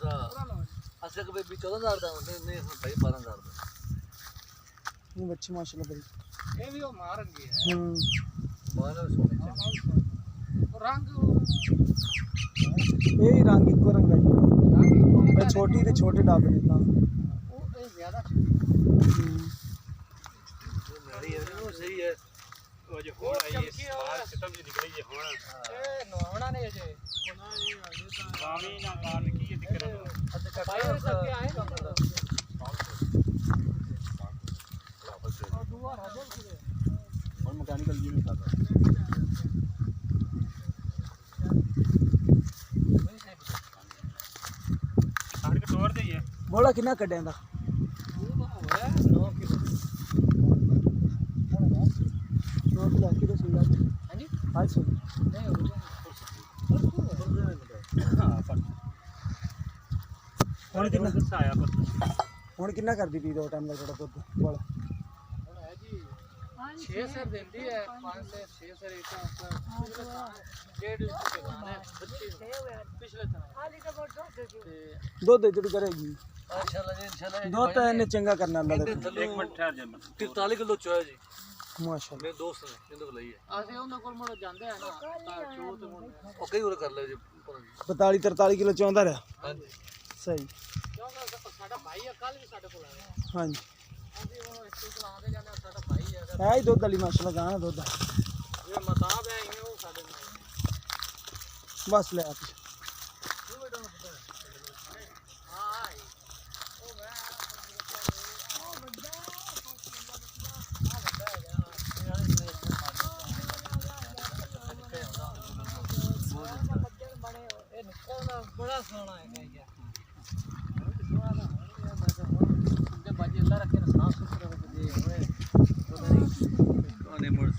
असक baby 14000 ਦਾ ਨਹੀਂ ਹੁਣ ਭਾਈ 12000 ਦਾ ਇਹ ਬੱਚੀ ਮਾਸ਼ਾਅੱਲਾ ਬੜੀ ਇਹ ਵੀ ਉਹ ਮਾਰਨਗੇ ਬਾਹਰ ਸੋਨੇ ਰੰਗ ਇਹ ਹੀ ਰੰਗ ਇੱਕੋ ਰੰਗ ਹੈ ਇਹ ਛੋਟੀ ਤੇ ਛੋਟੇ ਡੱਬ ਨੇ ਤਾਂ ਉਹ ਇਹ ਜ਼ਿਆਦਾ ਮੇਰੀ ਉਹ ਸਹੀ ਹੈ ਉਹ ਜੋ ਹੁਣ ਆਈ ਇਸ ਬਾਹਰ ਖਤਮ ਜੀ ਨਿਕਲੀ ਜੇ ਹੁਣ ਇਹ ਨਵਾਉਣਾ ਨੇ ਅਜੇ ਰਾਮੀ ਨਾ ਕਾਰਨ ਕੀ ਹੈ ਦਿੱਕਤ ਭਾਈ ਉਹ ਸਭ ਕੇ ਆਏ ਨਾ ਦੁਆ ਰਾਜਲ ਕਿਰੇ ਹੁਣ ਮਕੈਨੀਕਲ ਜੀ ਨਹੀਂ ਕਰਦਾ ਸਾਡੇ ਕੋ ਤੋੜ ਦੇ ਹੈ ਬੋਲਾ ਕਿੰਨਾ ਕੱਢਿਆ ਦਾ ਹੋਇਆ 9 ਕਿਲੋ 9 ਕਿਲੋ ਕਿਲੋ ਸਹੀ ਗੱਲ ਹਾਂਜੀ ਹਾਂ ਸਹੀ ਨਹੀਂ ਹੋ ਗਿਆ ਹੁਣ ਕਿੰਨਾ ਆਇਆ ਪਰ ਹੁਣ ਕਿੰਨਾ ਕਰਦੀ ਪਈ ਦੋ ਟਾਈਮ ਦਾ ਤੁਹਾਡਾ ਦੁੱਧ ਬੋਲਾ ਹੁਣ ਹੈ ਜੀ 6 ਸਰ ਦਿੰਦੀ ਹੈ 5 से 6 सर एक डेढ़ के गाने पिछले ਦੁੱਧ ਜਿਹੜੀ ਕਰੇਗੀ इंशाल्लाह ਦੁੱਧ ਤਾਂ ਇਹਨੇ ਚੰਗਾ ਕਰਨਾ ਅੱਲਾ ਦਾ ਇੱਕ ਮਿੰਟ ਠਹਿਰ ਜਾ 43 ਕਿਲੋ ਚੋਇਆ ਜੀ ਮਾਸ਼ਾਅੱਲਾ ਮੇਰੇ ਦੋਸਤ ਨੇ ਇਹਦੇ ਕੋਲ ਲਈ ਹੈ ਅਸੀਂ ਉਹਨਾਂ ਕੋਲ ਮੁੜ ਜਾਂਦੇ ਆ ਨਾ ਤਾਂ ਚੋ ਤੇ ਮੁੜ ਉਹ ਕਈ ਹੋਰ ਕਰ ਲੈ ਜੀ 42 43 ਕਿਲੋ ਚਾਹੁੰਦਾ ਰਿਹਾ ਹਾਂਜੀ ਸਹੀ ਕਿਉਂਕਿ ਸਾਡਾ ਭਾਈ ਆ ਕੱਲ ਵੀ ਸਾਡੇ ਕੋਲ ਆਇਆ ਹਾਂਜੀ ਅਸੀਂ ਉਹ ਇਸ ਕੋਲ ਆਉਂਦੇ ਜਾਂਦੇ ਸਾਡਾ ਭਾਈ ਹੈਗਾ ਹੈ ਹੀ ਦੁੱਧ ਵਾਲੀ ਮਾਸ਼ਾਅੱਲਾ ਗਾਣਾ ਦੁੱਧ ਆ। ਇਹ ਮਤਾਬ ਹੈ ਇਹ ਉਹ ਸਾਡੇ ਨਾਲ ਬਸ ਲੈ ਆ ਇਹ ਨਿਕਲਦਾ ਬੜਾ ਸੋਹਣਾ ਹੈਗਾ ਯਾਰ